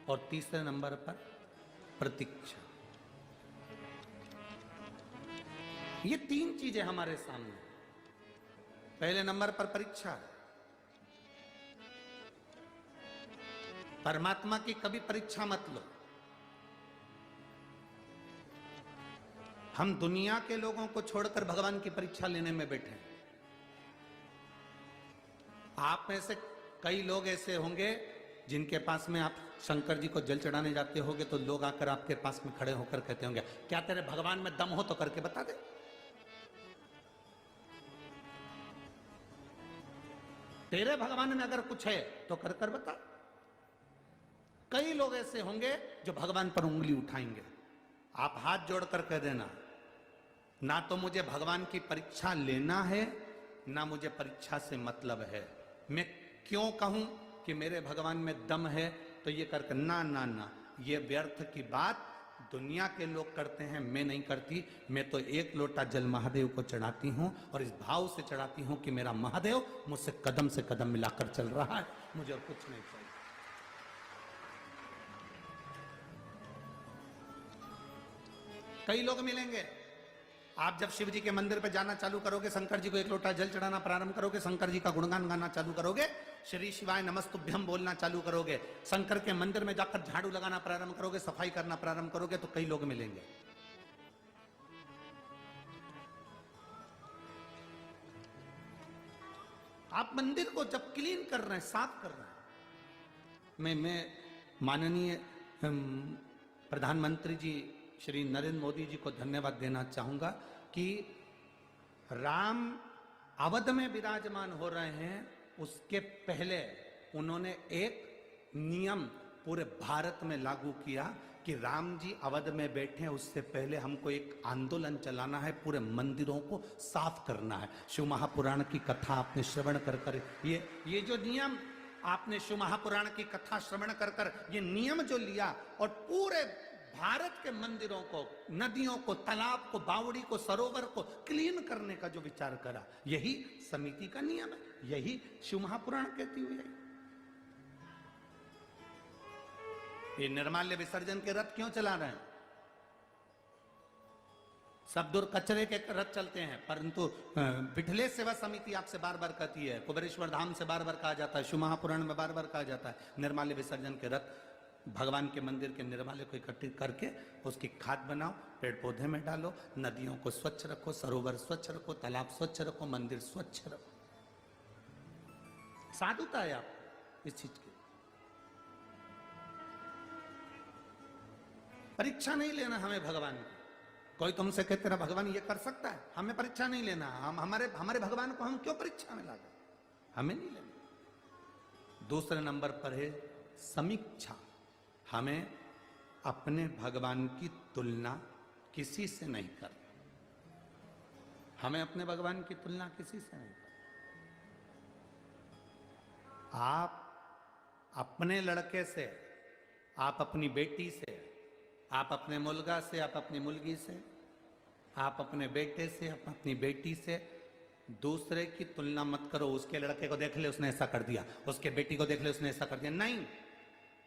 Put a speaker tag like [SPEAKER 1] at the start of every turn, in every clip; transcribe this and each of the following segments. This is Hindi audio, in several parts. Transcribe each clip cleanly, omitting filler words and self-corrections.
[SPEAKER 1] और तीसरे नंबर पर प्रतीक्षा। ये तीन चीजें हमारे सामने। पहले नंबर पर परीक्षा। परमात्मा की कभी परीक्षा मत लो। हम दुनिया के लोगों को छोड़कर भगवान की परीक्षा लेने में बैठे हैं। आप में से कई लोग ऐसे होंगे जिनके पास में आप शंकर जी को जल चढ़ाने जाते होंगे तो लोग आकर आपके पास में खड़े होकर कहते होंगे, क्या तेरे भगवान में दम हो तो करके बता दे। तेरे भगवान में अगर कुछ है तो कर कर बता। कई लोग ऐसे होंगे जो भगवान पर उंगली उठाएंगे। आप हाथ जोड़कर कह देना, ना तो मुझे भगवान की परीक्षा लेना है, ना मुझे परीक्षा से मतलब है। मैं क्यों कहूं कि मेरे भगवान में दम है तो ये करके ना ना ना, ये व्यर्थ की बात दुनिया के लोग करते हैं, मैं नहीं करती। मैं तो एक लोटा जल महादेव को चढ़ाती हूं और इस भाव से चढ़ाती हूं कि मेरा महादेव मुझसे कदम से कदम मिलाकर चल रहा है, मुझे और कुछ नहीं चाहिए। कई लोग मिलेंगे, आप जब शिव जी के मंदिर पे जाना चालू करोगे, शंकर जी को एक लोटा जल चढ़ाना प्रारंभ करोगे, शंकर जी का गुणगान गाना चालू करोगे, श्री शिवाय नमस्तुभ्यम बोलना चालू करोगे, शंकर के मंदिर में जाकर झाड़ू लगाना प्रारंभ करोगे, सफाई करना प्रारंभ करोगे, तो कई लोग मिलेंगे। आप मंदिर को जब क्लीन कर रहे हैं, साफ कर रहे हैं, मैं माननीय प्रधानमंत्री जी श्री नरेंद्र मोदी जी को धन्यवाद देना चाहूंगा कि राम अवध में विराजमान हो रहे हैं, उसके पहले उन्होंने एक नियम पूरे भारत में लागू किया कि राम जी अवध में बैठे, उससे पहले हमको एक आंदोलन चलाना है, पूरे मंदिरों को साफ करना है। शिव महापुराण की कथा आपने श्रवण कर ये जो नियम आपने शिव महापुराण की कथा श्रवण कर ये नियम जो लिया और पूरे भारत के मंदिरों को, नदियों को, तालाब को, बावड़ी को, सरोवर को क्लीन करने का जो विचार करा, यही समिति का नियम है, यही शिव महापुराण कहती हुई है। ये निर्माल्य विसर्जन के रथ क्यों चला रहे हैं? सब दूर कचरे के रथ चलते हैं, परंतु विठले सेवा समिति आपसे बार बार कहती है, कुबेरेश्वर धाम से बार बार कहा जाता है, शिव महापुराण में बार बार कहा जाता है, निर्माल्य विसर्जन के रथ भगवान के मंदिर के निर्माल्य को इकट्ठित करके उसकी खाद बनाओ, पेड़ पौधे में डालो, नदियों को स्वच्छ रखो, सरोवर स्वच्छ रखो, तालाब स्वच्छ रखो, मंदिर स्वच्छ रखो। साधुता है आप इस चीज की। परीक्षा नहीं लेना हमें भगवान की। कोई तुमसे कहते रहा भगवान ये कर सकता है, हमें परीक्षा नहीं लेना। हम हमारे भगवान को हम क्यों परीक्षा में लाते, हमें नहीं लेना। दूसरे नंबर पर है समीक्षा। हमें अपने भगवान की तुलना किसी से नहीं करनी। हमें अपने भगवान की तुलना किसी से नहीं करनी। आप अपने लड़के से, आप अपनी बेटी से, आप अपने मुलगा से, आप अपनी मुलगी से, आप अपने बेटे से, आप अपनी बेटी से दूसरे की तुलना मत करो। उसके लड़के को देख ले उसने ऐसा कर दिया, उसके बेटी को देख ले उसने ऐसा कर दिया। नहीं,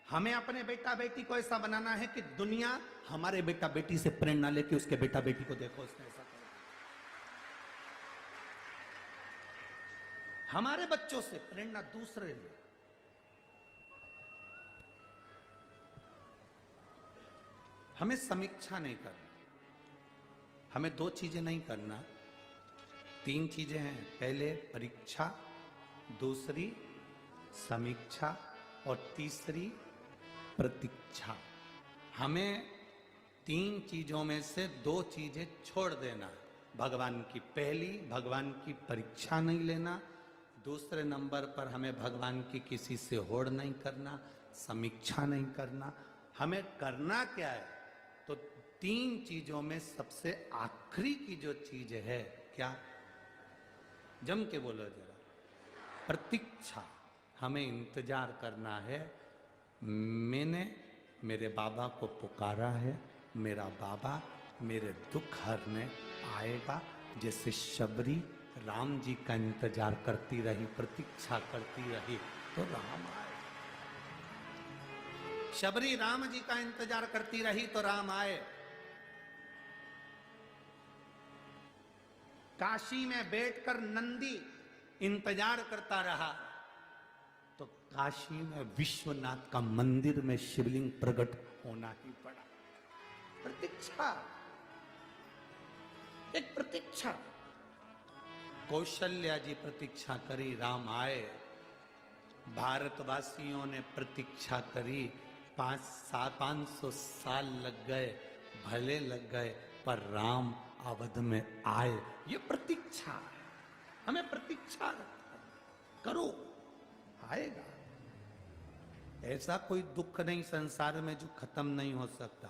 [SPEAKER 1] हमें अपने बेटा बेटी को ऐसा बनाना है कि दुनिया हमारे बेटा बेटी से प्रेरणा लेके उसके बेटा बेटी को देखो उसने ऐसा कर दिया। हमारे बच्चों से प्रेरणा दूसरे ले। हमें समीक्षा नहीं करना। हमें दो चीजें नहीं करना, तीन चीजें हैं। पहले परीक्षा, दूसरी समीक्षा और तीसरी प्रतीक्षा। हमें तीन चीजों में से दो चीजें छोड़ देना। भगवान की पहली, भगवान की परीक्षा नहीं लेना। दूसरे नंबर पर हमें भगवान की किसी से होड़ नहीं करना, समीक्षा नहीं करना। हमें करना क्या है? तो तीन चीजों में सबसे आखिरी की जो चीज है, क्या? जम के बोलो जरा। प्रतीक्षा। हमें इंतजार करना है। मैंने मेरे बाबा को पुकारा है, मेरा बाबा मेरे दुख हरने आएगा। जैसे शबरी राम जी का इंतजार करती रही, प्रतीक्षा करती रही, तो राम आए। शबरी राम जी का इंतजार करती रही तो राम आए। काशी में बैठकर नंदी इंतजार करता रहा तो काशी में विश्वनाथ का मंदिर में शिवलिंग प्रकट होना ही पड़ा। प्रतीक्षा, एक प्रतीक्षा। कौशल्या जी प्रतीक्षा करी, राम आए। भारतवासियों ने प्रतीक्षा करी, 500 साल लग गए, भले लग गए, पर राम अवध में आए। ये प्रतीक्षा है, हमें प्रतीक्षा करो, आएगा। ऐसा कोई दुख नहीं संसार में जो खत्म नहीं हो सकता,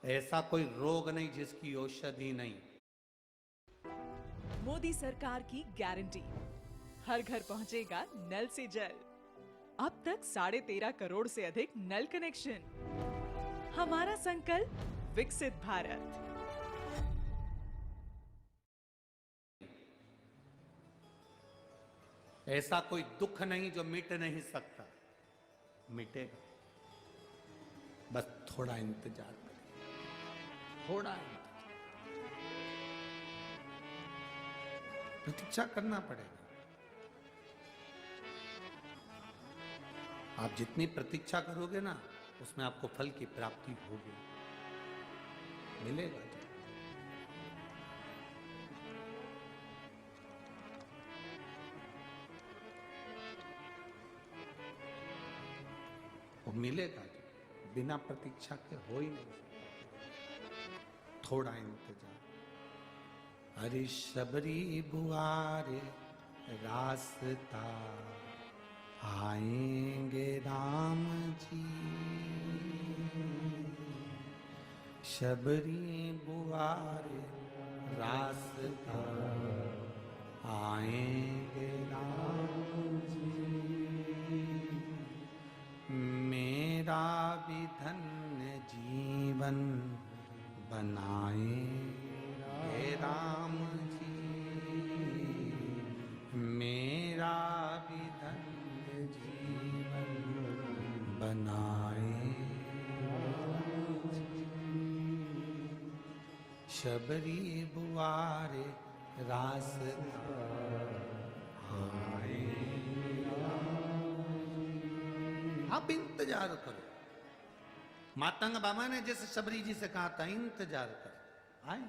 [SPEAKER 1] ऐसा कोई रोग नहीं जिसकी औषधि नहीं।
[SPEAKER 2] मोदी सरकार की गारंटी, हर घर पहुंचेगा नल से जल। अब तक 13.5 करोड़ से अधिक नल कनेक्शन। हमारा संकल्प विकसित भारत।
[SPEAKER 1] ऐसा कोई दुख नहीं जो मिट नहीं सकता, मिटेगा। बस थोड़ा इंतजार करें, थोड़ा इंतजार, प्रतीक्षा करना पड़ेगा। आप जितनी प्रतीक्षा करोगे ना, उसमें आपको फल की प्राप्ति होगी, मिलेगा। वो मिलेगा, बिना प्रतीक्षा के हो ही नहीं सकता। थोड़ा इंतजार। अरे शबरी बुआरे रास्ता आएंगे राम जी, शबरी बुआरे रास्ता आएंगे राम जी, मेरा भी धन्य जीवन बनाएंगे राम जी, मेरा भी धन्य जीवन बनाए राम जी, शबरी बुआरे रास्ता आए। आप इंतजार करो। मातंग बाबा ने जैसे शबरी जी से कहा था, इंतजार करो, आए।